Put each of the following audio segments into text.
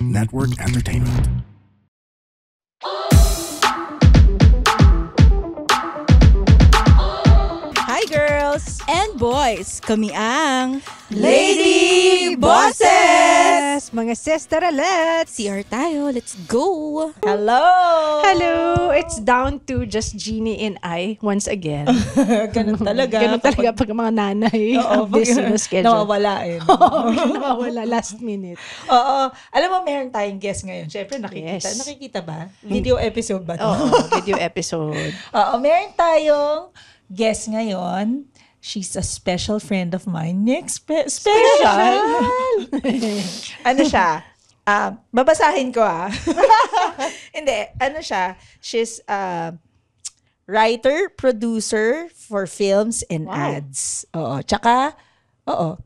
Network Entertainment. Hi girls and boys, kami ang Lady Bosses! Mga sister-alets! CR tayo, let's go! Hello! Hello! It's down to just Jeannie and I once again. Ganun talaga. Ganun talaga pag mga nanay Oo, busy na schedule. nawawala eh. Nawawala last minute. Oo. Alam mo, meron tayong guest ngayon. Siyempre, nakikita. Yes. Nakikita ba? Video episode ba ito? Oo, video episode. Oo, meron tayong guest ngayon. She's a special friend of mine. Next, special? Ano siya? Babasahin ko Hindi, ano siya? She's a writer, producer for films and ads. Oo. Tsaka,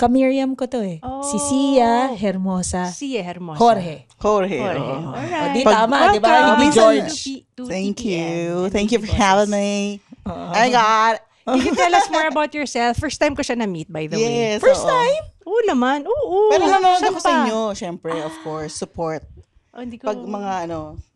kamiriam ko to eh. Si Sia Hermosa. Sia Hermosa. Jorge. Jorge. Alright. Di tama, di ba? Welcome. Hindi Minsan- George. Thank TPM. you. Thank you for having me. Oh my God. Can you tell us more about yourself? First time ko siya na-meet, by the way. Yes. First oo. time? Oo naman. Oo. Pero nanonood Saan ako sa pa? inyo, syempre, of course, support. Oh, hindi ko... Pag mga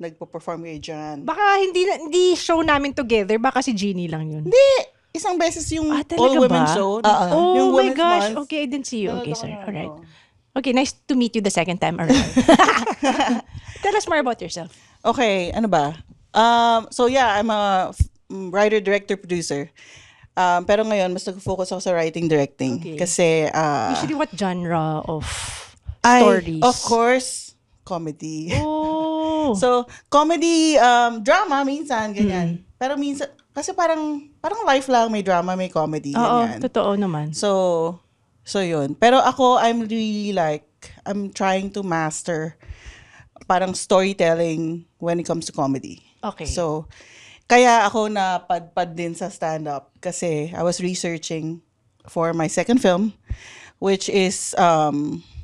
nagpo-perform kayo dyan. Baka hindi show namin together. Baka si Jeannie lang yun. Hindi. Isang beses yung talaga all-women ba? show. Oh Yung my Women's gosh. Month. Okay, I didn't see you. Okay, Nanonood sorry. ako Alright. nito. Okay, nice to meet you the second time around. Tell us more about yourself. Okay, ano ba? So yeah, I'm a writer, director, producer. Pero ngayon, mas nag-focus ako sa writing, directing. Okay. Kasi, Usually, what genre of stories? of course, comedy. Oh. So, comedy, drama minsan, ganyan. Pero minsan, kasi parang life lang, may drama, may comedy, Oo, ganyan. totoo naman. So yun. Pero ako, I'm really I'm trying to master parang storytelling when it comes to comedy. Okay. So, kaya ako napadpad din sa stand-up kasi I was researching for my second film, which is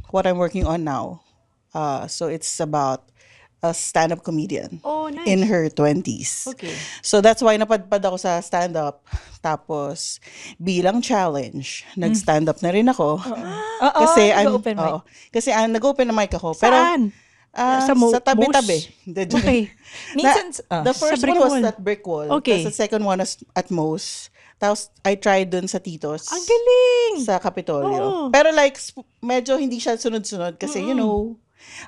what I'm working on now. So it's about a stand-up comedian Oh, nice. in her 20s. Okay. So that's why napadpad ako sa stand-up. Tapos, bilang challenge, nag-stand-up na rin ako. Kasi nag-open mic. Kasi nag-open na mic ako. Pero, Saan? Sa tabi-tabi. Hindi, joke. Okay. Minsan, The first Sa brick one was wall. that brick wall. Okay. Tapos the second one was at Moe's. Tapos I tried dun sa Titos. Ang galing! Sa Kapitolyo. Oo. Pero medyo hindi siya sunod-sunod kasi,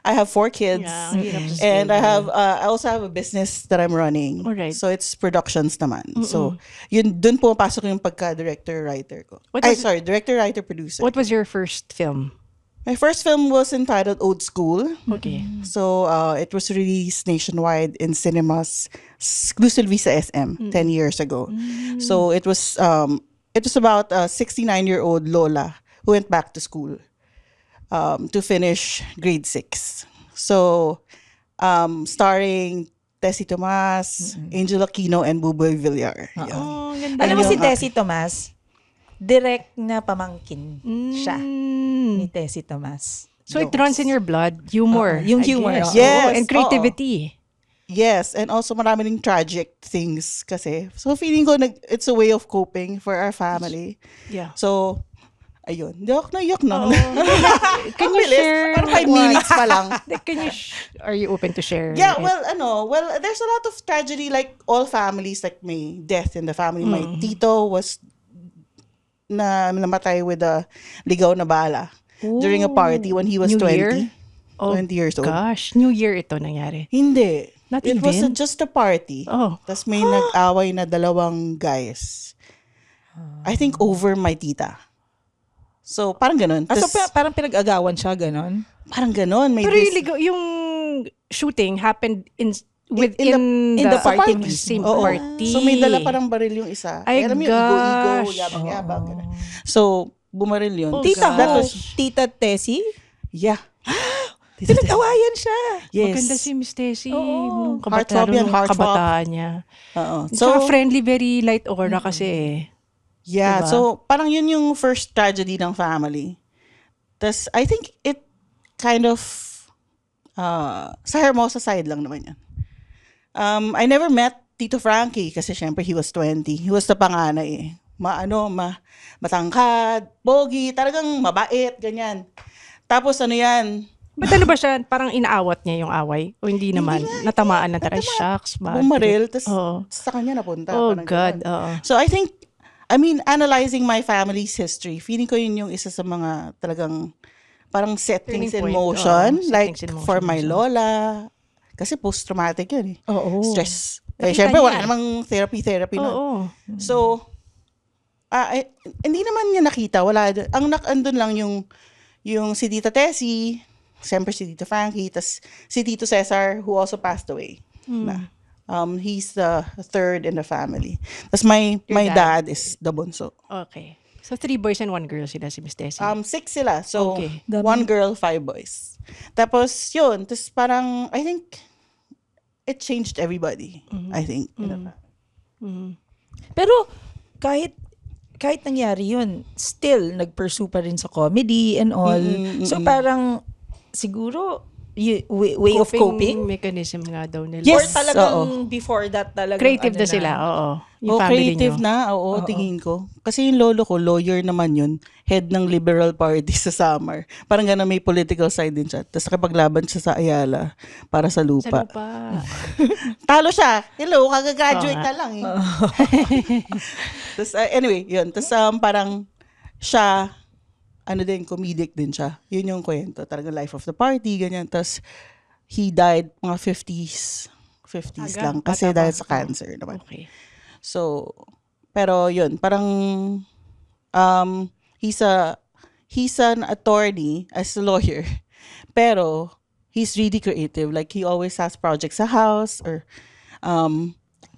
I have 4 kids. Yeah, ang hirap sa And schedule. I also have a business that I'm running. Alright. So it's productions naman. So dun pumapasok yung pagka-director-writer ko. Director, writer, producer. What was your first film? My first film was entitled Old School. Okay. So it was released nationwide in cinemas, exclusively sa SM 10 years ago. So it was about a 69-year-old Lola who went back to school to finish grade 6. So starring Tessie Tomas, Angel Aquino, and Buboy Villar. Yeah. Oh, ganda. alam mo si Tessie Tomas, direct na pamangkin siya ni Tessie Tomas. So it runs in your blood, humor. Yung I humor, guess. oo. Yes, And creativity. Yes, and also marami ding tragic things kasi. So feeling ko it's a way of coping for our family. Yeah. So, ayun. Yok na. Can you share? Parang 5 minutes pa lang. Are you open to share? Yeah, it? well, there's a lot of tragedy like all families, like may death in the family. My tito was namatay with a ligaw na bala during a party when he was New 20. Year? 20 years old. Gosh, New Year ito nangyari. Hindi. Not It was even? just a party. Oh. Tapos may nag-away na 2 guys. I think over my tita. So, parang ganun. So Tas, parang pinag-agawan siya, ganon? parang ganun. May Pero yung shooting happened within in the party same Oo. party. So, may dala parang baril yung isa. Ay, Alam mo yung igo-igo, gosh. yabang-yabang. ganun. So, bumaril yun. Tita That mo, was, Tita Tessie? yeah. Pinag-awayan siya. Yes. Maganda si Miss Tessie. Oo. Nung Heartthrob yan, nung heartthrob. kabataan niya. Oo. So, friendly, very light aura kasi eh. Yeah, Diba? so parang yun yung first tragedy ng family. Tas I think it kind of sa Hermosa side lang naman yan. I never met Tito Frankie kasi syempre he was 20. He was the panganay eh. Matangkad, pogi, talagang mabait, ganyan. Tapos ano yan, Ba't ano ba siya? Parang inaawat niya yung away? O hindi naman? Natamaan na taray. Shucks, bad. Bumaril, tapos Oo. sa kanya napunta. Oh, parang God. ganun. Oo. So analyzing my family's history, feeling ko yun yung isa sa mga talagang parang settings in Turning point. motion. Oo, Like, settings in motion for my also. lola, kasi post-traumatic yun eh. Oo. Stress. Eh, Nakita syempre, wala niya. namang therapy na. Oo. So, hindi naman niya nakita. Wala. Andun lang yung si Tita Tessie, siyempre si Tito Frankie, tas si Tito Cesar, who also passed away. Na. He's the third in the family. Tas my dad. dad is the bunso. Okay. So, 3 boys and 1 girl sila si Miss Tessie. 6 sila. So, Okay. 1 girl, 5 boys. Tapos, yun. Tapos parang, I think, it changed everybody. I think. Pero kahit nangyari yun, still nag-pursue pa rin sa comedy and all. So parang siguro way of coping. Mechanism nga daw nila. Yes. Or talagang oo. before that talagang Creative na ano sila, oo. Yung family creative nyo. na. Oo, tingin ko. Kasi yung lolo ko, lawyer naman yun. Head ng Liberal Party sa Samar. Parang gano'n may political side din siya. Tapos nakipaglaban siya sa Ayala para sa Sa lupa. lupa. Talo siya. Hello, kagagraduate Oo nga. na lang eh. Tapos, anyway, yun. Tapos parang siya, comedic din siya. Yun yung kwento. Talaga life of the party, ganyan. Tapos, he died mga 50s Aga, lang. Kasi bata pa. dahil sa cancer naman. Okay. So, pero yun, parang he's an attorney as a lawyer. Pero he's really creative. Like he always has projects sa house or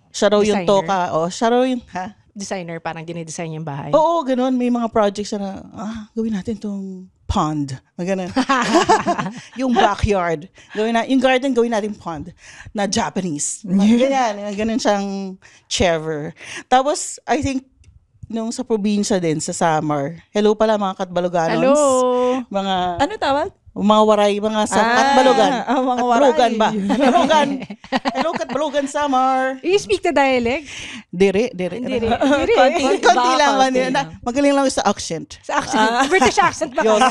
siya raw yung Designer. toka. O, siya raw yung, Designer, parang dinidesign yung bahay. Oo, ganun. May mga projects siya na, gawin natin tong pond. Ganun. Yung backyard. Yung garden, gawin natin pond. Na Japanese. Ganyan. Ganun siyang chair. Tapos, I think, nung sa probinsya din, sa Samar, hello pala mga Katbaloganons. Hello! Mga, Ano tawag? mga waray, mga sa Katbalogan. mga Katbalogan waray. ba? Katbalogan. Hello, Katbalogan, Samar. You speak the dialect? Dire. Hindi rin. Konti lang. Konti Magaling lang sa accent. Sa accent. British accent ba? Yun.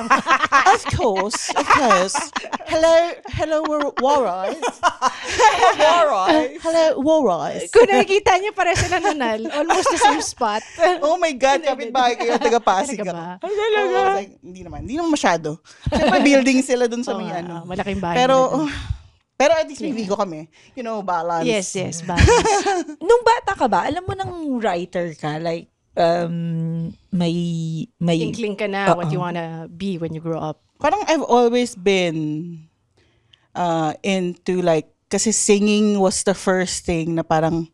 Of course. Hello, Warais. Hello, Warais. Kung nakikita niyo pare sila nunal, almost the same spot. Oh my God, kapitbahay kayo, taga-Pasig Talaga ako. ba? Talaga? Hindi naman masyado. Siyempre, building sila dun sa may ano. Malaking bahay. Pero, nila dun. pero at least may Vigo kami. Balance. Yes, balance. Nung bata ka ba, alam mo nang writer ka? Like, may Inkling ka na what you wanna be when you grow up. Parang I've always been into like, kasi singing was the first thing na parang,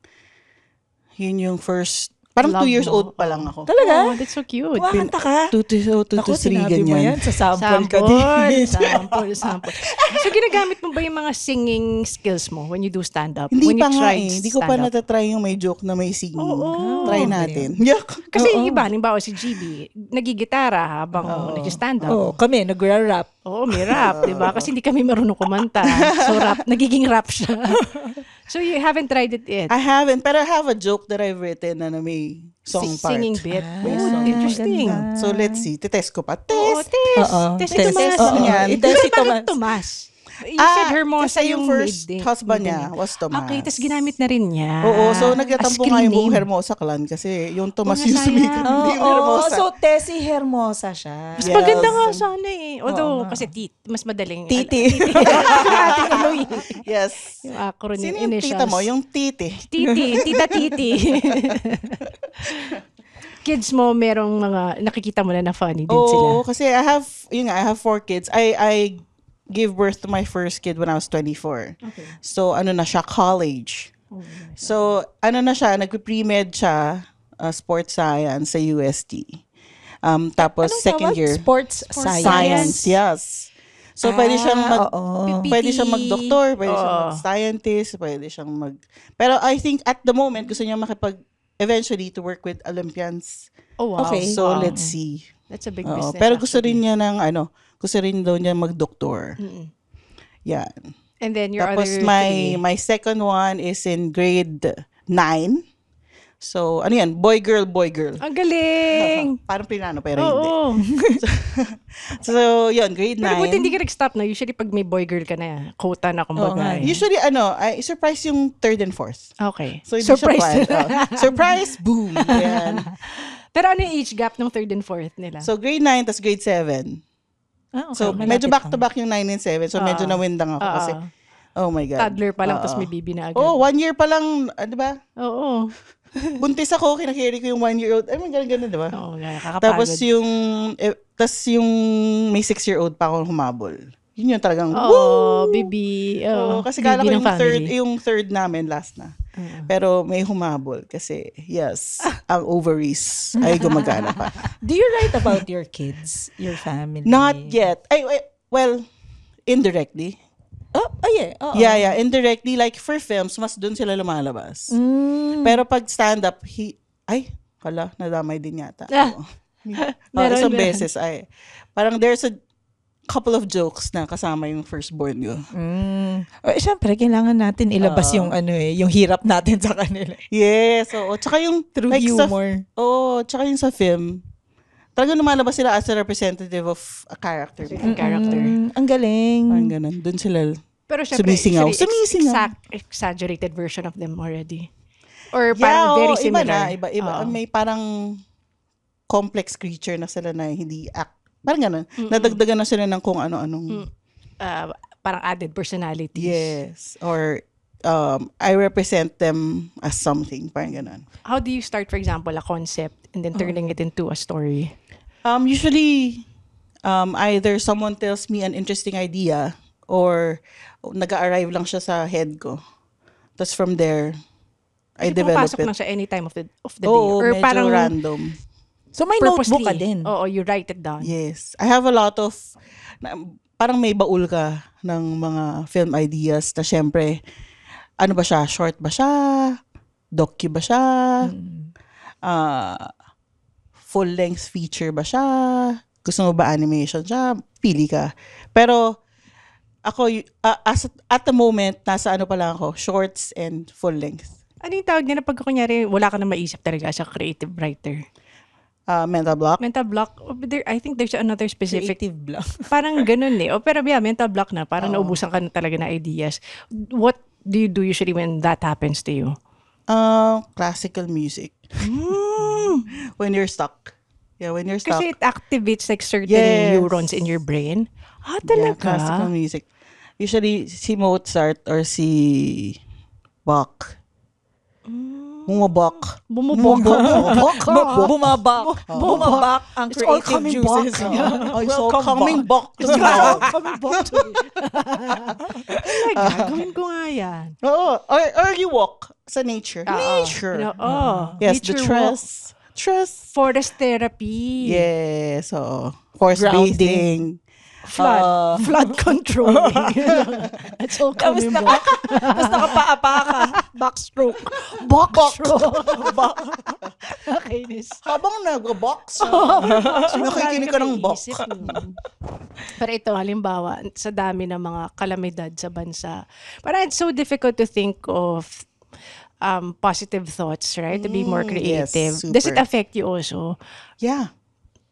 yun yung first, parang Love 2 years mo. old pa lang ako. Talaga? Oh, that's so cute. Kumakanta ka? 2 to Ako, 3 sinabi mo ganyan. yan. Sa sample ka din. Sample. So, ginagamit mo ba yung mga singing skills mo when you do stand-up? Hindi when pa you nga tried eh. Hindi ko pa stand-up? natatry yung may joke na may singing. Oo. Try natin. Yuck. Kasi yung iba, halimbawa si GB, nagigitara habang nag-stand-up. Oo, kami, nagra-rap. Oo, may rap, di ba? Kasi hindi kami marunong kumanta. So, nagiging rap siya. So, you haven't tried it yet? I haven't, pero I have a joke that I've written na may song part. Singing bit. May Oh, song. interesting. So let's see. Titest ko pa. Oo, Test! test. Oo, Test test. Tomas. Oo, Yan. itest si Pero Tomas. bakit Tomas? You said Hermosa kasi yung first maid, husband maiden niya was Tomas. Okay, tapos ginamit na rin niya. Oo, so nagtatampo nga yung buong name. Hermosa clan kasi yung Tomas Oo, yung sayang. sumikat. Hindi yung Hermosa. so Tessie Hermosa siya. Mas Yes. maganda nga sana eh. Although, Oo nga. kasi mas madaling. Titi. Ating ano eh. Yes. Yung acronym. Sino yung initials. tita mo? Yung titi. Tita Titi. Kids mo, merong mga, nakikita mo na funny din sila. Oo, kasi I have 4 kids. I gave birth to my first kid when I was 24. Okay. So, na siya, college. So, na siya, nagpe-pre-med siya, sports science sa UST. Tapos, Anong second tawag? year. Sports Science, yes. So, pwede siyang pwede siyang mag-doktor, pwede siyang Oo. mag-scientist, pwede siyang pero I think at the moment, gusto niya eventually to work with Olympians. Oh, wow. Okay. So, Wow. let's see. That's a big Oo, business. pero gusto actually. rin niya gusto rin daw niya mag-doktor. Yan. And then your Tapos other three. my second one is in grade 9. So, ano yan? Boy, girl, boy, girl. Ang galing! Parang plinano, pero hindi. Oo. So, yun, grade 9. Pero buti hindi ka nag-stop na. Usually, pag may boy girl ka na, quota na Oo nga. kumbaga. Usually, I surprise yung 3rd and 4th. Okay. So, hindi Surprise. siya planned. Surprise! Boom! Yan. Pero ano yung age gap ng 3rd and 4th nila? So, grade 9, tas grade 7. Ah, okay. So, Malapit medyo lang. back-to-back yung 9 and 7. So, medyo nawindang ako kasi, oh my God. Toddler pa lang, Oo. tapos may baby na agad. Oh, 1 year pa lang, di ba? Oo. Buntis ako, kinakarry ko yung 1-year-old. Ay, may ganun, di ba? Oo, kakapagod. Tapos yung may 6-year-old pa akong humabol. Yun yung talagang, Oo, baby. Oo, kasi kala baby ko ng family. yung third namin last na. Pero may humabol kasi, yes, ang ovaries ay gumagana pa. Do you write about your kids, your family? Not yet. Well, indirectly. Oh, yeah. Oo. Yeah, indirectly. Like, for films, mas dun sila lumalabas. Pero pag stand-up, nadamay din yata. Ah. Oo. Meron. Isang beses, parang there's a couple of jokes na kasama yung firstborn ko. Siyempre, kailangan natin ilabas yung yung hirap natin sa kanila. Yes, oo. Tsaka yung Through like, humor. Tsaka yung sa film, talagang lumalabas sila as a representative of a character. Character. Ang galing. Parang ganun. Doon sila. Pero syempre, Sumisingaw. exaggerated version of them already. Or parang very similar. Iba. Oo. May parang complex creature na sila na hindi act. Parang ganun. Nadagdagan na sila ng kung ano-anong. Parang added personalities. Yes. Or I represent them as something. Parang ganun. How do you start, for example, a concept and then turning it into a story? Usually, either someone tells me an interesting idea or nag-arrive lang siya sa head ko. Tapos from there, I Kasi develop pumapasok it. lang siya any time of the day. Oo, Or medyo parang random. So, may purposely. notebook ka din. Oo, you write it down. Yes. I have a lot of, parang may baul ka ng mga film ideas na syempre, ano ba siya? Short ba siya? Docu ba siya? Full-length feature ba siya? Gusto mo ba animation siya? Pili ka. Pero, ako, at the moment, nasa ano pa lang ako, shorts and full-length. Ano yung tawag nila pag kunyari wala ka na maisip talaga as a creative writer? Mental block. Mental block? I think there's another specific. Creative block. Parang ganun eh. Pero mental block na. Parang naubusan ka na talaga na ideas. What do you do usually when that happens to you? Classical music. When you're stuck. Yeah, when you're stuck. Kasi it activates like certain Yes. neurons in your brain. Yeah, Talaga? classical music. Usually, si Mozart or si Bach. Bumabak. Bumabak ang creative juices. It's all coming back to me. Gagawin ko nga yan. Oo. Or you walk sa nature. Nature. Yes, the Nature trust. Trust. Forest therapy. Yes. So, horse Grounding. bathing. Flood controlling. It's all Tapos coming back. nakapaapa ka. Backstroke. Nakainis. Habang nag-box, nakikinig ka ng box. Isip mo. Pero ito, halimbawa, sa dami ng mga kalamidad sa bansa, parang it's so difficult to think of positive thoughts, right? To be more yes, creative. super. Does it affect you also? Yeah.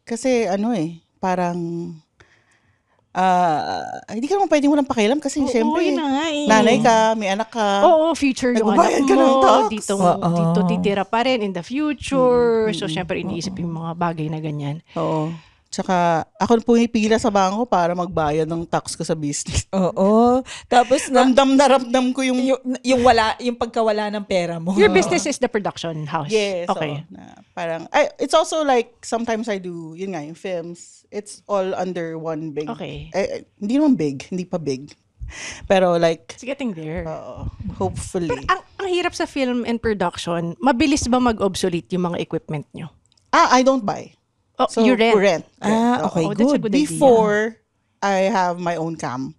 Kasi parang hindi ka naman pwedeng walang pakialam kasi syempre, yun na nga eh. nanay ka, may anak ka. Oo, future yung anak Nagbabayad ka ng mo. tax. Dito titira pa rin in the future. So, syempre, iniisip yung mga bagay na ganyan. Oo. Tsaka, ako pumipila sa bangko para magbayad ng tax ko sa business. Oo. Tapos Ramdam ko yung yung pagkawala ng pera mo. Your business is the production house. yes. Okay. Parang, it's also like, sometimes I do, yun nga, yung films. It's all under one big. Okay. Hindi naman big. Hindi pa big. Pero like, It's getting there. hopefully. Ang hirap sa film and production, mabilis ba mag-obsolete yung mga equipment nyo? I don't buy. Oh, So, you rent? rent. Okay, Oh, that's a good idea. Before, I have my own cam.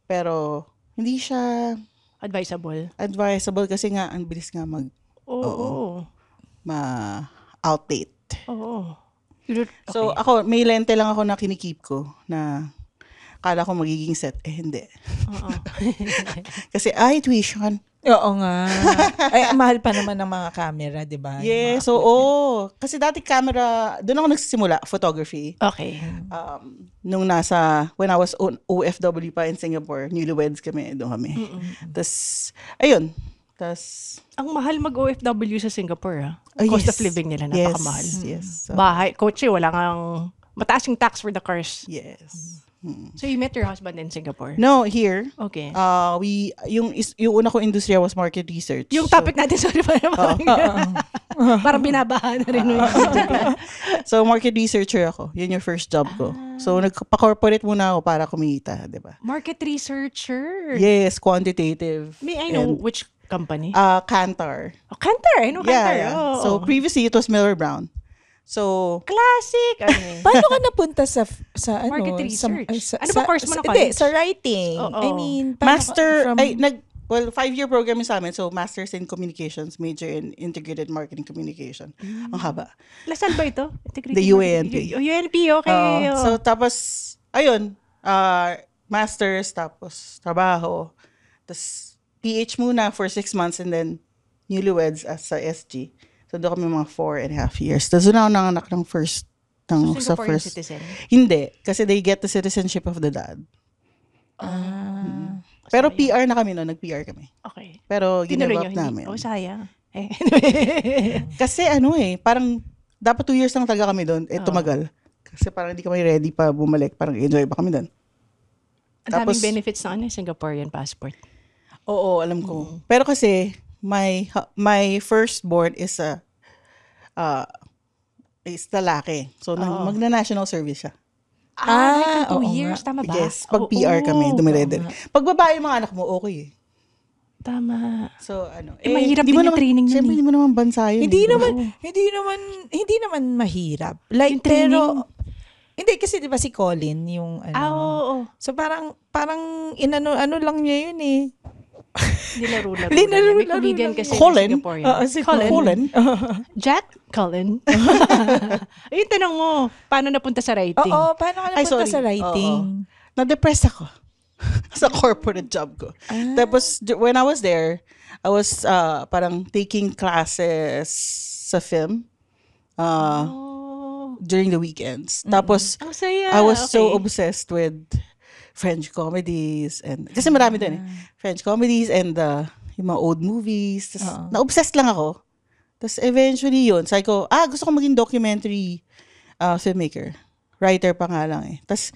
Pero, hindi siya Advisable? advisable kasi nga, ang bilis nga Oo. ma-outdate. Oo. So, ako, may lente lang ako na kinikip ko na kala ko magiging set. Hindi. Oo. Kasi, tuition. Oo nga. Ay, ang mahal pa naman ng mga camera, di ba? Yes, oo. Kasi dati camera, doon ako nagsisimula, photography. Okay. When I was OFW pa in Singapore, newlyweds kami, doon kami. Tapos, ayun. Tapos, Ang mahal mag-OFW sa Singapore, ah. oh, Cost yes. of living nila, napakamahal. Yes. Bahay, kotse, wala ngang mataas yung tax for the cars. Yes. So you met your husband in Singapore? No, here. Okay. Yung una ko industriya was market research. Yung topic natin, sorry pa naman. Parang binabahan na rin. So, market researcher ako. Yun yung first job ko. So, nagpa-corporate muna ako para kumita, di ba? Market researcher. Yes, quantitative. May I know which company? Kantar. Oh, Kantar. I know Kantar. Yeah. Oh, So, previously, it was Miller Brown. So, classic. Paano ka napunta sa ano? Market research. Sa, Ano ba course mo na Hindi, college? sa writing. Oo. I mean, paano master, ka 5-year program yung sa amin. So, Masters in Communications, major in Integrated Marketing Communication. Ang haba. Lasan ba ito? The UANP. UANP, okay. So, tapos, ayun, Masters, tapos trabaho. Tapos, PH muna for 6 months and then newlyweds sa SG. So, doon kami mga 4.5 years. Tapos, doon ako nanganak ng first. So, Singaporean citizen? Hindi. Kasi they get the citizenship of the dad. Pero PR na kami noon. Nag-PR kami. Okay. Pero, Tinuloy give up nyo, namin. Oh, sayang. Kasi parang dapat 2 years lang talaga kami doon. Tumagal. Kasi parang hindi kami ready pa bumalik. Parang enjoy pa kami doon. Ang daming benefits na Singaporean passport. Oo, alam ko. Pero kasi, my firstborn is lalaki. So, magna-national service siya. Like 2 oo years, tama ba? Yes, pag PR kami, dumire-dire. Pag babae yung mga anak mo, okay eh. Tama. So, mahirap din yung training nun Siyempre, hindi mo naman bansa yun. Hindi eh. naman mahirap. Like, Yung training. pero, hindi kasi 'di ba si Colin yung ano. Oo. So parang ano lang niya yun eh. Linaro-laro. Linaro-laro May comedian lang. kasi Colin? Singaporean. Si Colin? Jack Cullen. Ayun, tanong mo, paano napunta sa writing? Oo, paano ka Ay, napunta sorry. sa writing? Na-depress ako sa corporate job ko. Tapos, when I was there, I was parang taking classes sa film during the weekends. Tapos, Ang saya. I was so Okay. obsessed with French comedies and kasi marami doon eh. French comedies and yung mga old movies. Tas, na-obsessed lang ako. Tapos eventually yun, sabi ko, gusto ko maging documentary filmmaker. Writer pa nga lang eh. Tapos,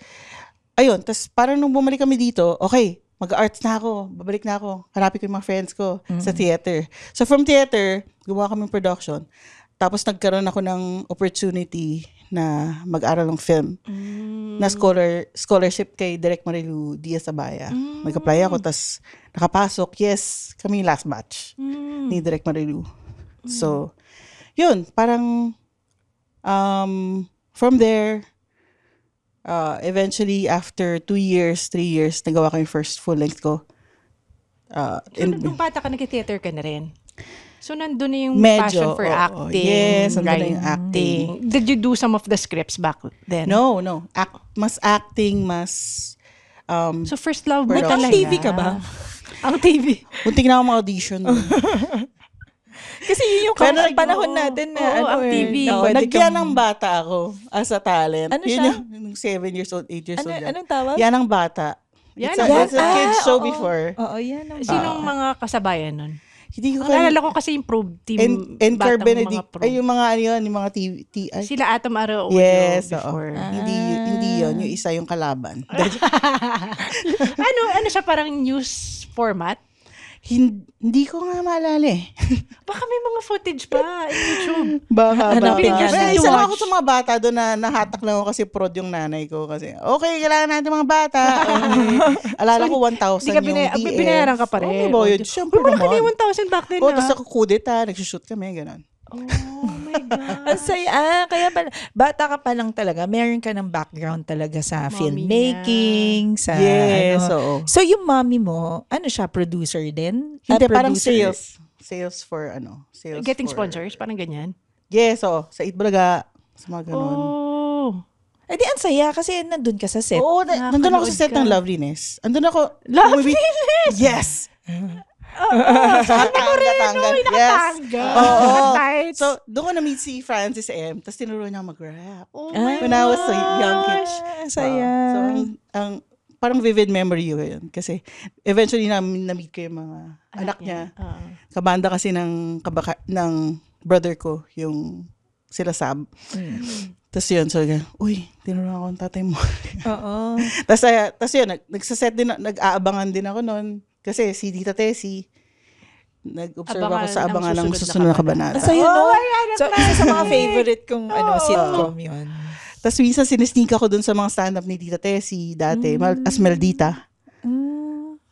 ayun, tapos parang nung bumalik kami dito, okay, mag-arts na ako, babalik na ako, hanapin ko yung mga friends ko sa theater. So from theater, gumawa kami ng production. Tapos nagkaroon ako ng opportunity na mag-aral ng film. Na scholarship kay Direk Marilu Diaz-Abaya. Nag-apply ako, tapos nakapasok. Yes, kami yung last batch ni Direk Marilu. So, yun, parang from there, eventually after 2 years, 3 years, nagawa ko yung first full length ko. So, nung bata ka, nag-theater ka na rin? So, nandun na yung Medyo, passion for oo. acting, Yes, nandun na writing. yung acting. Did you do some of the scripts back then? No. Mas acting, mas... So, first love mo Production. talaga. Nag-TV ka ba? Ang TV. muntik na ako ma-audition. Kasi yun yung Pero panahon natin na Oo, ang TV. pwede Nagyan kang- ng bata ako as a talent. Ano Yun siya? Yung 7 years old, 8 years old. Anong tawag? Yan ang bata. Yan It's ang a kid's show oo. before. Oo, yan. Sinong mga kasabayan nun? Hindi ko Ang naalala ko kasi yung probe team. And Car batang Benedict. mga probe. Ay, yung mga ano yun, yung mga ay, Sila Atom Arao yes, oo. before. Hindi yun. Yung isa yung kalaban. ano siya, parang news format? Hindi ko nga maalala eh. Baka may mga footage pa in YouTube. Baka. Hanapin ka. Well, To isa lang watch. ako sa mga bata doon na nahatak lang ako kasi prod yung nanay ko. Kasi, okay, kailangan natin mga bata. Okay. Alala ko 1,000 Hindi ka yung DF. binayaran ka pa rin. Okay, boy. Siyempre Uy, malaki na yung naman. 1,000 back then. O, tapos ako kudeta, nagsushoot kami, gano'n. Oh my God. Ang saya. Kaya pala, bata ka pa lang talaga, meron ka ng background talaga sa Mommy filmmaking, sa Yes, ano. oo. So yung mommy mo, ano siya, producer din? Hindi, parang producer. sales. Sales for Sales Getting for, sponsors, parang ganyan. Yes, sa Itbulaga. Sa mga gano'n. Oh. Eh di, ang saya kasi nandun ka sa set. Oo, nandun ako sa set Nakakanood ng ka. Loveliness. Andun ako. Loveliness? Yes! Nakatanggal. Yes. Tanggal. Oo. Tights. So, doon ko na-meet si Francis M. Tapos tinuro niya mag-rap. Oh my When I was a young kid. Saya. So, ang parang vivid memory yun. Kasi, eventually na-meet ko yung mga anak niya. Kabanda kasi ng brother ko, yung sila Sab. Tapos yun, so, uy, tinuruan ako ng tatay mo. Oo. Tapos yun, nagsaset din, nag-aabangan din ako noon. Kasi si Tita Tessie, nag-observe ako sa abangan ng susunod na kabanata. Ang saya no? So, isa sa mga favorite kong sitcom yun. Tapos minsan sinisneak ako dun sa mga stand-up ni Tita Tessie dati, as Meldita.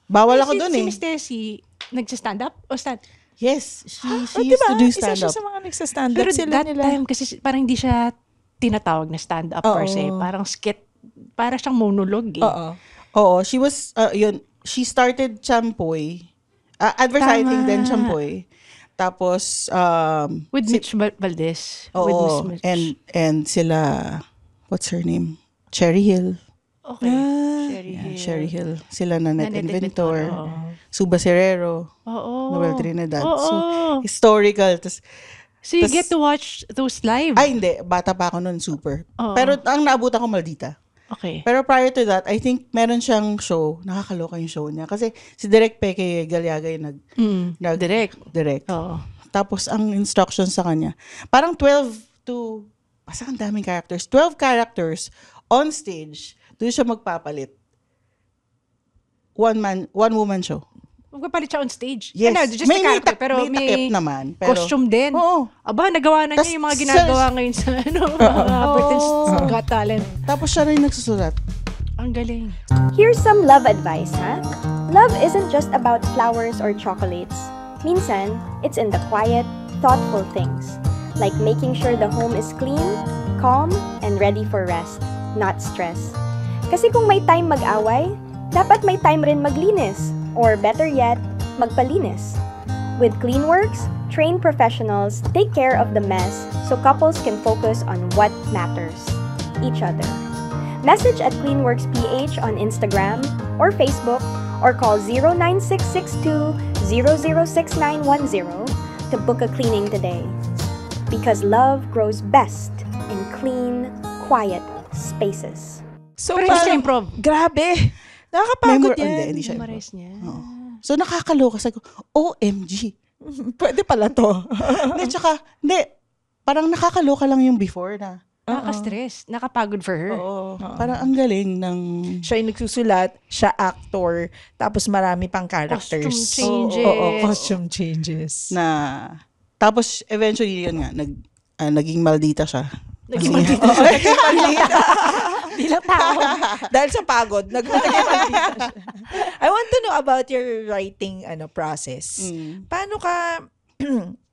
Bawal ako dun Si eh. Miss Tessie, nagsa-stand up? O stand? Yes, she used to do Isa siya stand-up. sa mga nagsa-stand-up. Pero Sila that nila. time, kasi parang hindi siya tinatawag na stand-up per se. Parang skit, parang siyang monologue eh. Oo. Oo, she was, she started Champoy. Advertising din Champoy. Tapos, With Mitch Valdez. With oo, Miss Mitch. and sila, what's her name? Cherry Hill. Okay. Sherry Yeah, Hill. Sherry Hill. Sila na Net Nanette Inventor. Inventor, Suba Serrero. Oo. Noel Trinidad. Oo. So, historical. So you get to watch those live? Ay, hindi. Bata pa ako noon, super. Oo. Pero ang naabutan ko, Maldita. Okay. Pero prior to that, I think meron siyang show. Nakakaloka yung show niya. Kasi si Direk Peke Galiaga yung direct. Oo. Tapos ang instructions sa kanya, parang 12 to, basta ang daming characters. 12 characters on stage. Doon siya magpapalit. One woman show. Magpapalit siya on stage. Yes. Ano, just a character, pero may takip naman. Pero, costume din. Oo. Aba, nagawa na Tas- niya yung mga ginagawa ngayon sa mga Britain's Got Talent. Tapos siya rin nagsusulat. Ang galing. Here's some love advice, ha? Love isn't just about flowers or chocolates. Minsan, it's in the quiet, thoughtful things. Like making sure the home is clean, calm, and ready for rest, not stress. Kasi kung may time mag-away, dapat may time rin maglinis. Or better yet, magpalinis. With Cleanworks, trained professionals take care of the mess so couples can focus on what matters, each other. Message at Cleanworks PH on Instagram or Facebook or call 09662-006910 to book a cleaning today. Because love grows best in clean, quiet spaces. So, Pero hindi siya parang- improv. Grabe. Nakakapagod Hindi, yan. hindi siya. Memorize niya. Oo. So nakakaloka. Sabi ko, OMG. Pwede pala to. Hindi, tsaka, parang nakakaloka lang yung before na. Nakaka-stress. Nakapagod for her. Oo. Parang ang galing ng... Siya yung nagsusulat, siya actor, tapos marami pang characters. Costume changes. Oo, costume changes. na tapos eventually yun nga naging Maldita siya. Naging maldita. Bilang tao. Dahil sa pagod, nagmamaldita siya. I want to know about your writing process. Paano ka,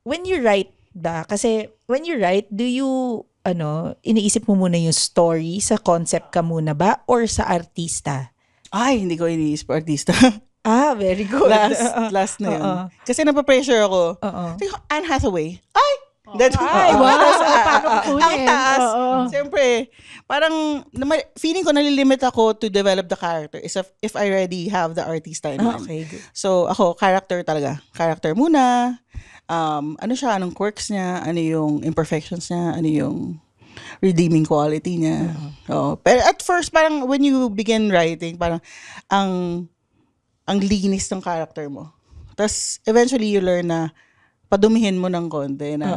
when you write kasi when you write, do you, iniisip mo muna yung story, sa concept ka muna ba, or sa artista? Ay, hindi ko iniisip artista. Very good. last na yun. Kasi napapressure ako. Sabi ko, Anne Hathaway. Ay! Ay, wow. Paano kukunin? Ang taas. Oo. Siyempre, parang feeling ko nalilimit ako to develop the character is if I already have the artista in mind. Okay, good. So, ako, character talaga. Character muna. Ano siya, anong quirks niya, ano yung imperfections niya, ano yung redeeming quality niya. Pero at first, parang when you begin writing, parang ang linis ng character mo. Tapos, eventually, you learn na padumihin mo ng konti na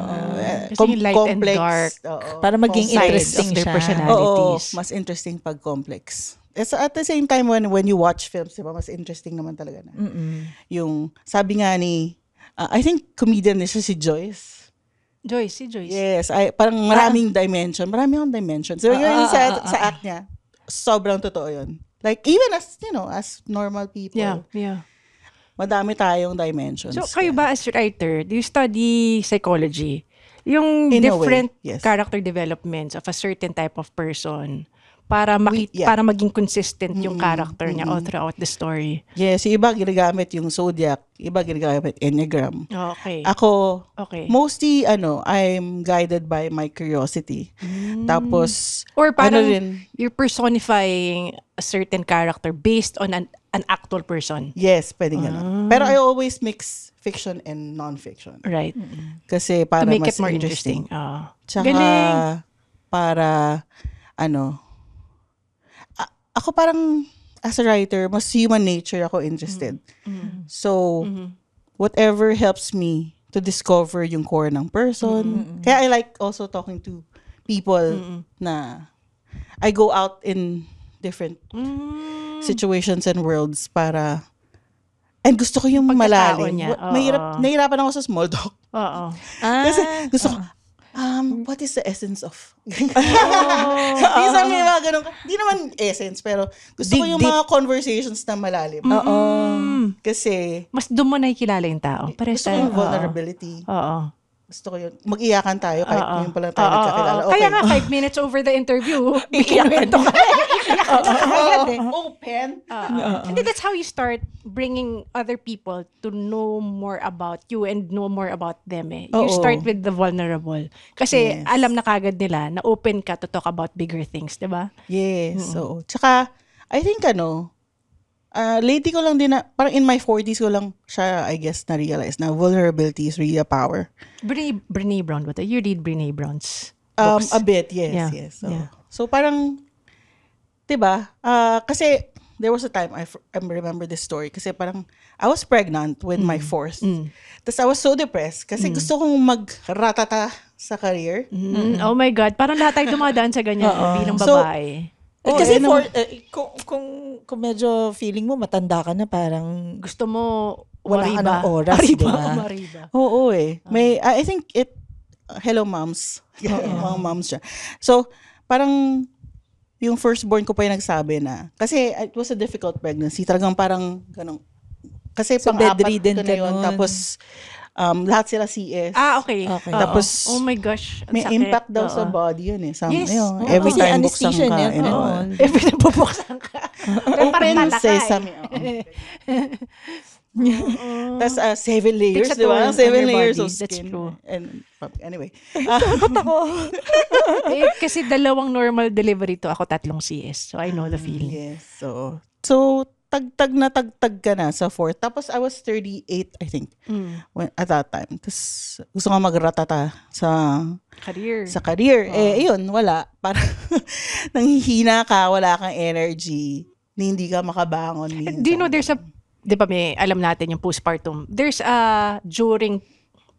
Kasi yung light and dark. Para maging Sides interesting of their siya. personalities. Oo, mas interesting pag complex. At the same time, when you watch films, diba, mas interesting naman talaga na. Yung, sabi nga ni, I think comedian na siya si Joyce. Si Joyce. Yes, parang maraming dimension. Marami akong dimension. So, yun sa act niya, sobrang totoo yun. Like, even as normal people, Yeah. madami tayong dimensions. So, kayo ba as writer, do you study psychology? Yung In a different way, yes. character developments of a certain type of person, para Yeah. para maging consistent yung character niya all throughout the story. Yes, yung iba ginagamit yung zodiac, iba ginagamit enneagram. Okay. Ako, Okay. mostly, I'm guided by my curiosity. Tapos, Or parang rin, you're personifying a certain character based on an actual person. yes, pwede gano'n. Pero I always mix fiction and non-fiction. Right. Kasi para To make mas it more interesting. interesting. Tsaka, Galing. para, ako parang, as a writer, mas human nature ako interested. So, whatever helps me to discover yung core ng person. Kaya I like also talking to people na I go out in different situations and worlds para and gusto ko yung Pagkatao malalim. niya, oo. Nahihirapan ako sa small talk. Oo. Kasi gusto ko, what is the essence of? Minsan may mga ganun, di naman essence, pero gusto ko yung mga conversations na malalim. Kasi Mas doon mo nakikilala yung tao. Pares gusto ko yung vulnerability. Oo. Gusto ko yun. Mag-iyakan tayo kahit ngayon pa lang tayo nagkakilala. Okay. Kaya nga 5 minutes over the interview, ikikwento ka. Open. And then that's how you start bringing other people to know more about you and know more about them. You Oo. start with the vulnerable. Kasi Yes. alam na kagad nila na open ka to talk about bigger things, di ba? Yes. So, tsaka, I think lately ko lang din parang in my 40s ko lang siya, I guess, na-realize na vulnerability is really a power. Brené Brown, what? You read Brené Brown's A books? bit, yes, Yeah. yes. Yeah. So parang, 'di ba? Kasi there was a time I remember this story kasi parang I was pregnant with my fourth. Tapos I was so depressed kasi gusto kong magratata sa career. Oh my God, parang lahat tayo dumadaan sa ganyan bilang So, babae. Kasi ano- kung medyo feeling mo matanda ka na, parang Gusto mo wala ka mariba. ng oras, Mariba, di ba? mariba. Oo eh. I think hello moms. Mga moms siya. So, parang yung firstborn ko pa yung nagsabi na, kasi it was a difficult pregnancy. Talagang parang ganun. Kasi So, pang-apat bedridden ko na ka yun. nun. Tapos, lahat sila CS. Okay. Okay. Oo. Tapos, oh my gosh, ang may sakit. impact daw Oo. sa body yun eh. Yes. Oo. Every Kasi time buksan anesthesia ka. niya, and oo. all. Every time bubuksan ka. Open Parang sesame. Tapos 7 layers, Takes a di ba? toll on 7 your layers body. of That's skin. true. And, anyway. Kasi 2 normal delivery to ako, 3 CS. So I know the feeling. Yes. So tagtag na tagtag ka na sa 4th. Tapos I was 38, I think, at that time. Tapos gusto ko magratata sa Career. Yun, wala. Parang nanghihina ka, wala kang energy, hindi ka makabangon minsan. Do you know there's di ba may alam natin yung postpartum, there's a during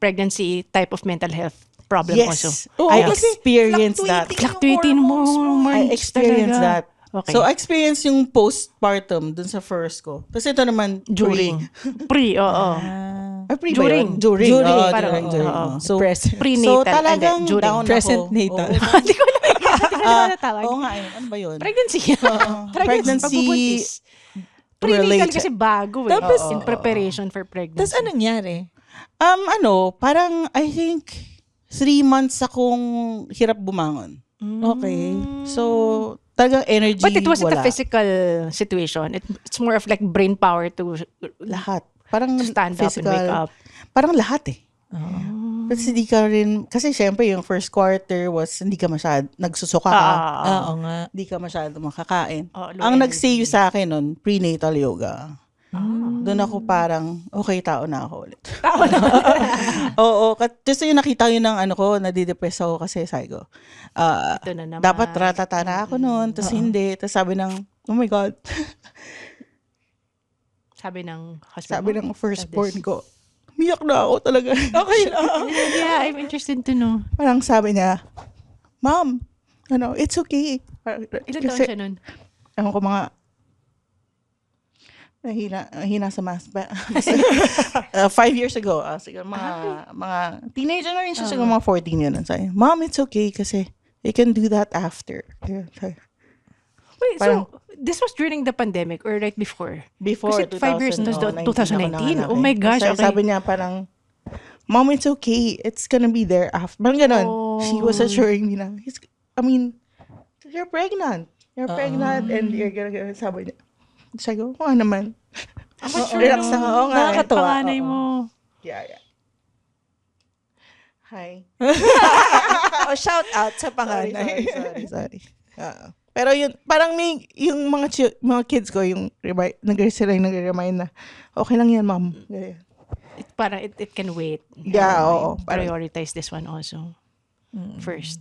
pregnancy type of mental health problem also. Yes. Oo, I kasi experienced that. Fluctuating mo. I experienced that. Okay. So, I experienced yung postpartum dun sa first ko. Tapos ito naman, During. Oo. Pre ba During. yun? During. During. Oo, Parang, during. oo. So, Present. Prenatal. so talagang and then during. down Present ako. natal. Oo. Hindi ko alam. Hindi ko alam na tawag. Oo nga eh. Ano ba yun? Pregnancy. Pregnancy Pagbubuntis. Prenatal related. kasi bago eh. Tapos, in preparation for pregnancy. Tapos anong nangyari? Parang I think 3 months akong hirap bumangon. Okay. So, talagang energy But it wasn't wala. a physical situation. It's more of like brain power to Lahat. Parang to stand up and physical. wake up. Parang lahat eh. Kasi hindi ka rin, kasi syempre yung first quarter was hindi ka masyad, nagsusuka ka. Oo nga. Hindi ka masyado makakain. Oh, low Ang energy. nag-save sa akin nun, prenatal yoga. Doon ako parang, okay, tao na ako ulit. Tao na. Oo. Kasi yung nakita yun ng ko, nadidepress ako kasi sabi ko, Ito na naman. dapat ratata na ako noon, tapos hindi. Tapos sabi ng, oh my God. Sabi ng husband Sabi mo? ng firstborn ko, umiyak na ako talaga. Okay lang. Yeah, I'm interested to know. Parang sabi niya, Mom, it's okay. Ilan taon siya nun? Ewan ko mga, nahina sa math. 5 years ago, siguro mga teenager na rin siya, siguro mga 14 yun. Sabi, Mom, it's okay kasi you can do that after. Wait, Parang- so this was during the pandemic or right before? Before Kasi 5 years na, 2019 2019. ako Oh my gosh, Kasi okay. sabi niya parang, Mom, it's okay. It's gonna be there after. Parang ganon. She was assuring me na, you're pregnant. you're pregnant and you're gonna sabi niya. Sabi ko, naman. Relax na oo nga. Nakakatawa. Panganay Oo. mo. Yeah. Hi. Shout out sa panganay. Sorry. Pero yun, parang may, yung mga kids ko, yung nag-remind na, okay lang yan, ma'am. Ganyan. Parang it can wait. Yeah, oo. Prioritize this one also. First.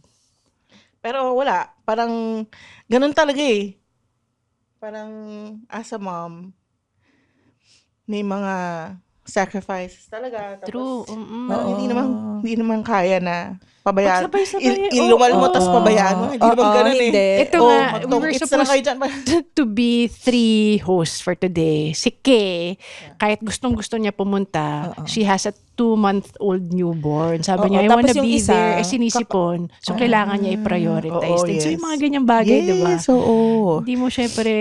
Pero wala. Parang, ganun talaga eh. Parang, as a mom, may mga sacrifices talaga. Tapos, True. parang hindi naman kaya na pabayaan. Pagsabay-sabay. Iluwal mo, tas pabayaan mo. Hindi naman ganun eh. hindi. Ito nga, we were It's na kayo dyan. to be 3 hosts for today. Si Kay, kahit gustong-gusto niya pumunta, she has a 2-month-old newborn. Sabi niya, I Tapos wanna yung be isa, there. Sinisipon. So, kailangan niya i-prioritize. Oo, din. So, yes. yung mga ganyang bagay, di ba? Yes, oo. Hindi mo syempre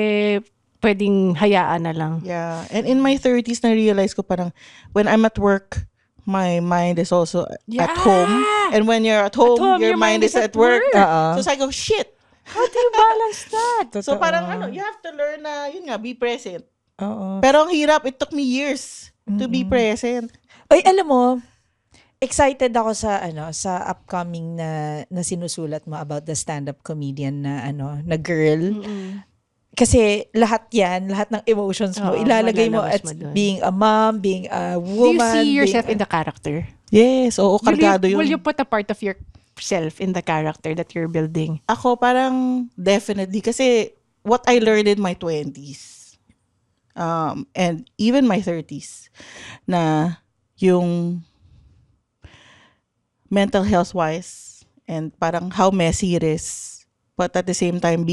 pwedeng hayaan na lang. Yeah. And in my 30s, na-realize ko parang, when I'm at work, my mind is also at home. And when you're at home, your mind is at work. So, I go, shit. How do you balance that? So, parang you have to learn na, yun nga, be present. Oo. Pero ang hirap, it took me years to be present. Ay, alam mo, excited ako sa upcoming na sinusulat mo about the stand-up comedian na girl. Kasi lahat ng emotions mo, Oo, ilalagay mo malalabas at mo dun. being a mom, being a Do woman. you see yourself being in the character? Yes, oo, kargado yun. Will you put a part of yourself in the character that you're building? Ako parang definitely kasi what I learned in my 20s and even my 30s na yung mental health wise and parang how messy it is, but at the same time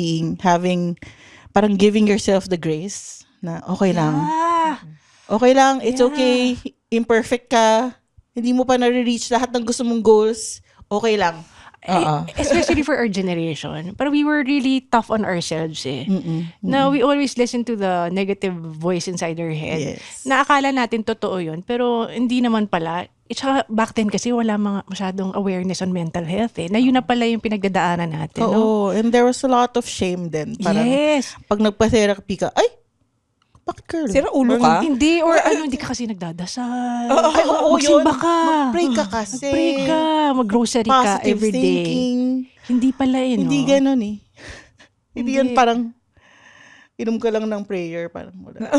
parang giving yourself the grace na okay lang. Okay lang, it's okay, imperfect ka, hindi mo pa nare-reach lahat ng gusto mong goals, okay lang. Especially for our generation. But we were really tough on ourselves eh. Now, we always listen to the negative voice inside our head. Yes. Na akala natin totoo yun, pero hindi naman pala. Tsaka back then kasi wala masyadong awareness on mental health eh. Na yun na pala yung pinagdadaanan natin. No? Oo, and there was a lot of shame then. Parang, Yes. pag nagpa-therapy ka, ay, bakit girl? Sira ulo ka? Hindi, or hindi ka kasi nagdadasal. Ay, oo, Magsimba yun. ka. Mag-pray ka kasi. Mag-pray ka. Mag-grocery ka Positive everyday. thinking. Hindi pala eh, no? Hindi ganun eh. Hindi yan parang, inom ka lang ng prayer, parang wala.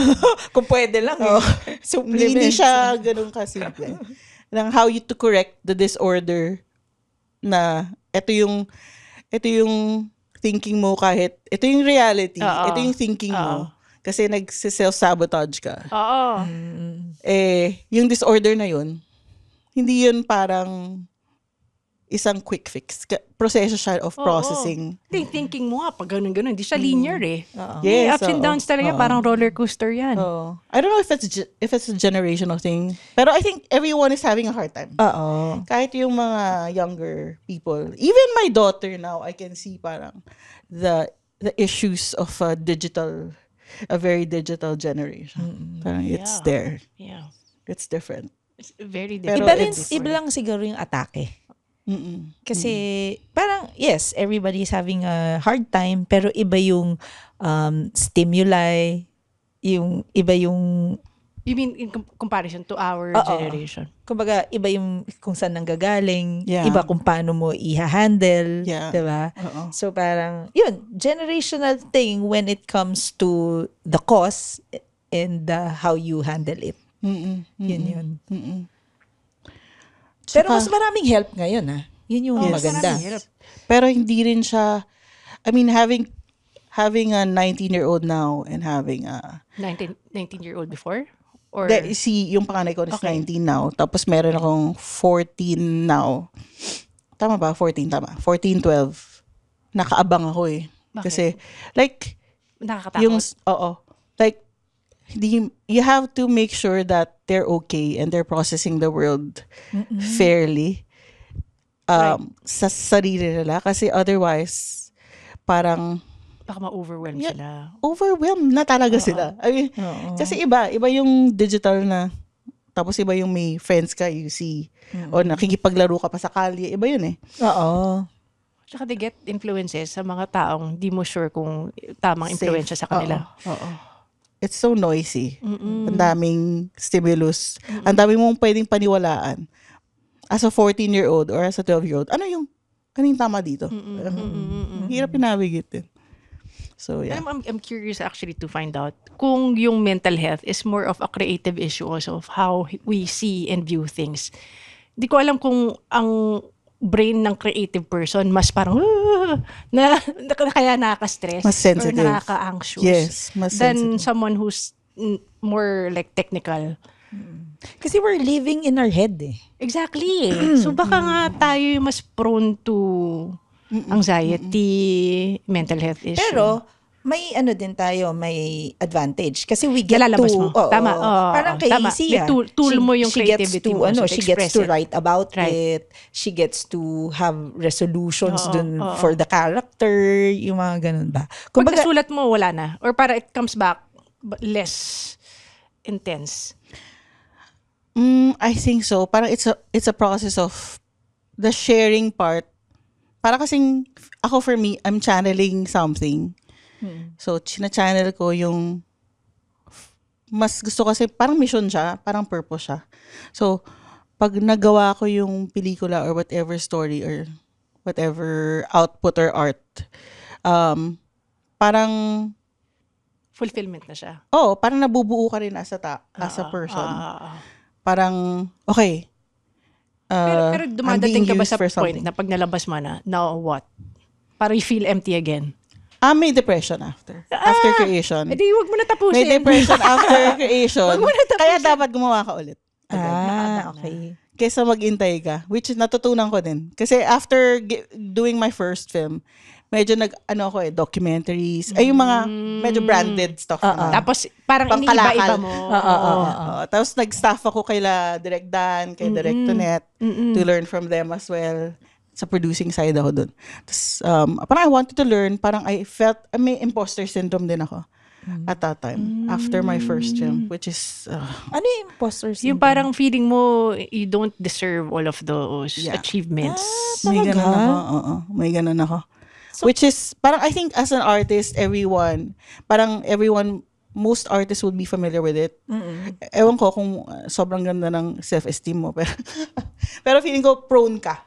Kung pwede lang. Hindi siya ganun kasimple. Ng how you to correct the disorder na ito yung thinking mo kahit, ito yung reality, ito yung thinking mo. Kasi nag-self-sabotage ka. Oo. Yung disorder na yun, hindi yun parang isang quick fix. Proseso siya of processing. Thinking mo nga, pag ganun-ganun, hindi siya linear eh. Yes, Ups and downs talaga, parang roller coaster yan. I don't know if it's a generational thing. Pero I think everyone is having a hard time. Oo. Kahit yung mga younger people. Even my daughter now, I can see parang the issues of a very digital generation. Parang it's there. Yeah. It's different. It's very Pero different. Iba lang siguro yung atake. Kasi parang yes, everybody is having a hard time, pero iba yung stimuli, yung iba yung You mean in comparison to our generation? kumbaga iba yung kung saan nanggagaling, Yeah. iba kung paano mo i-handle, Yeah. 'di ba? Oo. So parang yun, generational thing when it comes to the cause and how you handle it. Yun. Pero mas maraming help ngayon Yun yung maganda. Pero hindi rin siya, I mean, having a 19-year-old now and having a 19-year-old before? Or yung panganay ko is 19 now. Tapos meron akong 14 now. Tama ba? 14, tama. 14, 12. Nakaabang ako eh. Bakit? Kasi, like, nakakatakot? like, you have to make sure that they're okay and they're processing the world fairly sa sarili nila. Kasi otherwise, parang Baka ma-overwhelm sila. overwhelmed na talaga sila. I mean, kasi iba yung digital na, tapos iba yung may friends ka, you see, o nakikipaglaro ka pa sa kalye, iba yun eh. Oo. Tsaka they get influences sa mga taong di mo sure kung tamang influensya sa kanila. Oo. It's so noisy. Ang daming stimulus. Ang daming mong pwedeng paniwalaan. As a 14-year-old or as a 12-year-old, ano yung tama dito? Hirap pinabigit din. So, yeah. I'm curious actually to find out kung yung mental health is more of a creative issue also of how we see and view things. Di ko alam kung ang brain ng creative person mas parang kaya nakaka-stress Mas sensitive. or nakaka-anxious Yes, mas than sensitive. someone who's more like technical. Kasi we're living in our head eh. Exactly. So baka nga tayo yung mas prone to anxiety, mental health issue. Pero, may ano din tayo, may advantage. Kasi we get Nalalabas to... mo. Oo, Tama. Oo, parang kay tama. Isia. May tool mo yung she gets creativity to, mo, so to she gets express to it. write about Right. it. She gets to have resolutions Oo, dun oo. for the character. Yung mga ganun ba? Pag nasulat mo, wala na. Or para it comes back but less intense. I think so. Parang it's a process of the sharing part. Para kasing, ako for me, I'm channeling something. So, china-channel ko yung mas gusto kasi, parang mission siya, parang purpose siya. So, pag nagawa ko yung pelikula or whatever story or whatever output or art, parang, Fulfillment na siya. parang nabubuo ka rin as a person. Parang, okay, Pero I'm dumadating being ka ba used sa for point something. na pag nalabas mo na, now what? Parang you feel empty again. May depression after creation. Eh di, huwag mo na tapusin. May depression after creation. Wag mo na tapusin. Kaya dapat gumawa ka ulit. okay. Kesa maghintay ka. Which is natutunan ko din. Kasi after doing my first film, medyo documentaries. Ay, yung mga medyo branded stuff. na. Tapos parang Pangkalakal. iniiba-iba mo. Tapos nag-staff ako kay Direk Dan, kay Direk Tonet, to learn from them as well. Sa producing side ako dun. Tapos, parang I wanted to learn, parang I felt, may imposter syndrome din ako at that time, after my first film, which is, Ano yung imposter syndrome? Yung parang feeling mo, you don't deserve all of those Yeah. achievements. may Talaga? ganun ako. May ganun ako. Which is, parang I think as an artist, most artists would be familiar with it. Ewan ko kung sobrang ganda ng self-esteem mo. Pero feeling ko, prone ka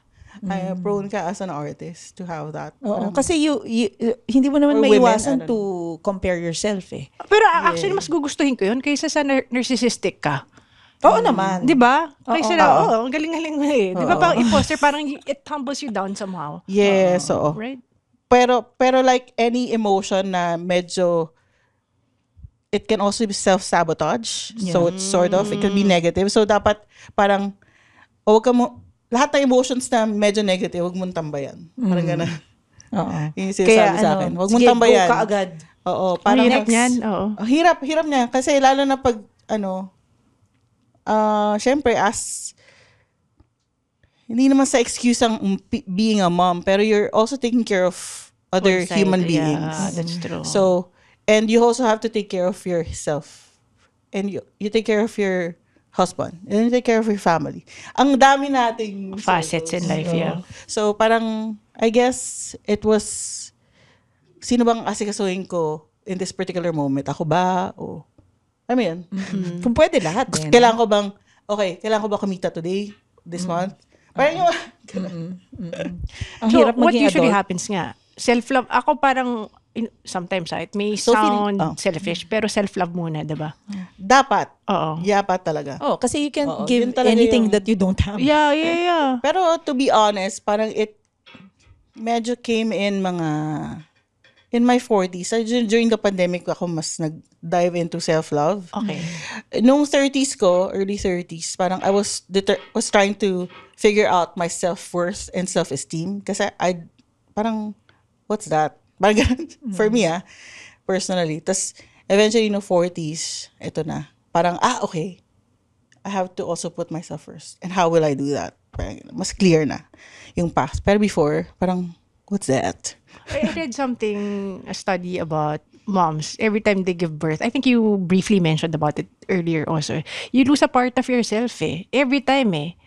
as an artist to have that. Oo, kasi you hindi mo naman Or women, maiwasan I don't to compare yourself eh. Pero actually, mas gugustuhin ko yun kaysa sa narcissistic ka. Oo naman. Di ba? Kaysa Oo. ang galing-galing mo eh. Di ba parang imposter, parang it humbles you down somehow. Yes, oo. Right? Pero like any emotion na medyo, it can also be self-sabotage. So it's sort of, it can be negative. So dapat parang, lahat ng emotions na medyo negative, huwag mong tambayan. Parang gano'n. Oo. Yung sinasabi sa akin. Huwag mong tambayan. Go ka agad. Oo. Ang Parang hirap niyan. Oo. Hirap niya. Kasi lalo na pag, syempre hindi naman sa excuse ang being a mom, pero you're also taking care of other One side, human yeah, beings. that's true. So, and you also have to take care of yourself. And you take care of your husband. And you take care of your family. Ang dami nating Facets in life, yeah. So, parang, I guess, it was, sino bang asikasuhin ko in this particular moment? Ako ba? O, alam mo yun? Kung pwede lahat. Eh, Kailangan ko ba kumita today? This month? Parang yung, Ang So, hirap what maging usually adult. happens nga, self-love, ako parang, sometimes it may So, sound feeling- selfish, pero self-love muna, diba? dapat. Oo. Dapat talaga. Oh, kasi you can Oo, give yun talaga anything yung- that you don't have. Yeah. Pero to be honest, parang it medyo came in in my 40s. During the pandemic, ako mas nag-dive into self-love. Okay. Nung 30s ko, early 30s, parang I was trying to figure out my self-worth and self-esteem. Kasi parang, what's that? Parang ganun. For me, personally. Tapos, eventually, no 40s, ito na. Parang, okay. I have to also put myself first. And how will I do that? Parang, mas clear na yung path. Pero before, parang, what's that? I read something, a study about moms, every time they give birth. I think you briefly mentioned about it earlier also. You lose a part of yourself eh. Every time eh.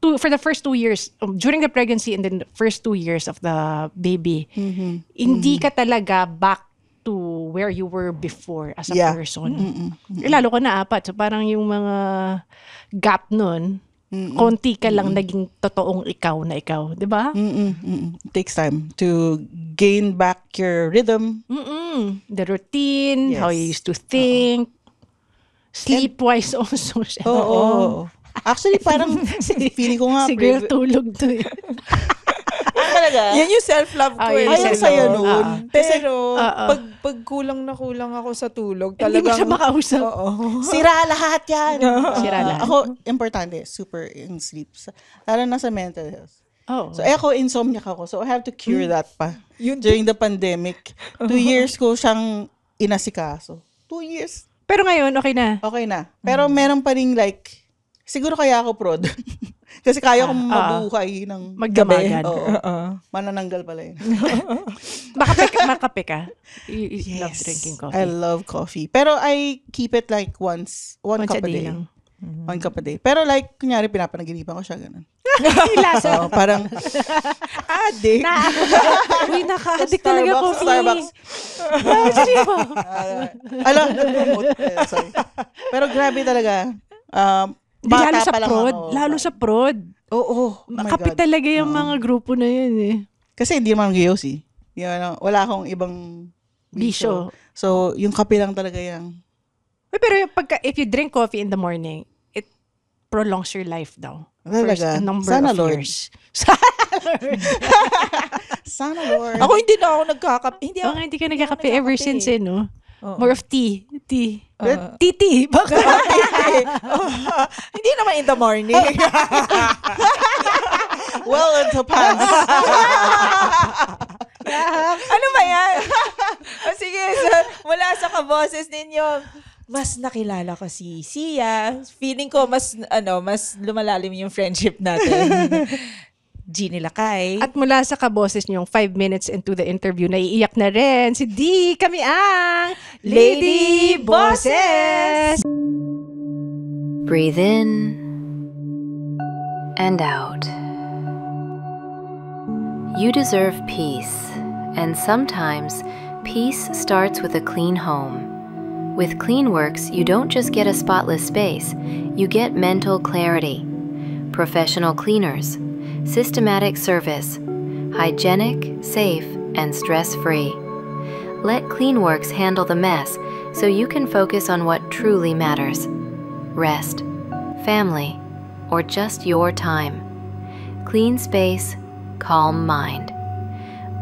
for the first 2 years, during the pregnancy and then the first 2 years of the baby, hindi ka talaga back to where you were before as a person. Lalo ka na 4. So parang yung mga gap nun, konti ka lang naging totoong ikaw na ikaw. Diba? It takes time to gain back your rhythm. The routine, how you used to think. Sleep-wise also. Oo. Actually, parang feeling ko nga. Siguro tulog to eh. Talaga? Yan yung self-love ko eh. Ayaw sa'yo noon. Pero, pag kulang na kulang ako sa tulog, Hindi mo talagang... siya makausap. Sira lahat yan. Sira lahat. Ako, importante, super in sleep. Lalo na sa mental health. Oh. So, ako, insomniac ako. So, I have to cure that pa. During the pandemic, 2 years ko siyang inasikaso. 2 years. Pero ngayon, okay na. Okay na. Pero meron pa rin like, siguro kaya ako prod. Kasi kaya kong mabuhay ng Magdamagan. Oo. Manananggal pala yun. Makape ka? You love drinking coffee. I love coffee. Pero I keep it like one cup a day. lang. 1 cup a day. Pero like, kunyari, pinapanaginipan ko siya, ganun. Lasa. Parang, addict. Uy, naka-addict talaga coffee. Starbucks. Alam, sorry. Pero grabe talaga. Bata Lalo sa pa lang prod. ako. Lalo sa prod. Oo. Oh my Kapit God. talaga yung mga grupo na yun eh. Kasi hindi naman gayos eh. Wala akong ibang Bisyo. So, yung kape lang talaga yung... Uy, pero if you drink coffee in the morning, it prolongs your life daw. Talaga. First, a number Sana, of Lord. years. Sana, Lord. Ako hindi na ako nagkakape. Hindi ka nagkakape ever nagkakape. since eh, no? Oo. More of tea. Tea. Baka. Hindi naman in the morning. Well into pants. Ano ba yan? Sige, mula sa kaboses ninyo, mas nakilala ko si Sia. Feeling ko mas lumalalim yung friendship natin. Jeannie Lakay. At mula sa kaboses niyong 5 minutes into the interview, naiiyak na rin si D. Kami ang Lady Bosses! Breathe in and out. You deserve peace, and sometimes peace starts with a clean home. With CleanWorks, you don't just get a spotless space, you get mental clarity. Professional cleaners, systematic service, hygienic, safe, and stress-free. Let CleanWorks handle the mess so you can focus on what truly matters. Rest, family, or just your time. Clean space, calm mind.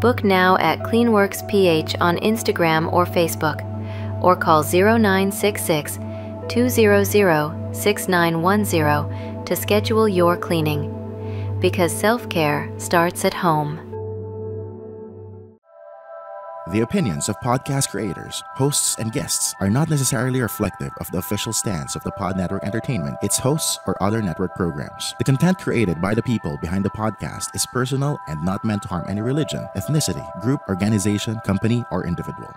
Book now at CleanWorks PH on Instagram or Facebook, or call 0966 200 6910 to schedule your cleaning. Because self-care starts at home. The opinions of podcast creators, hosts, and guests are not necessarily reflective of the official stance of the Pod Network Entertainment, its hosts, or other network programs. The content created by the people behind the podcast is personal and not meant to harm any religion, ethnicity, group, organization, company, or individual.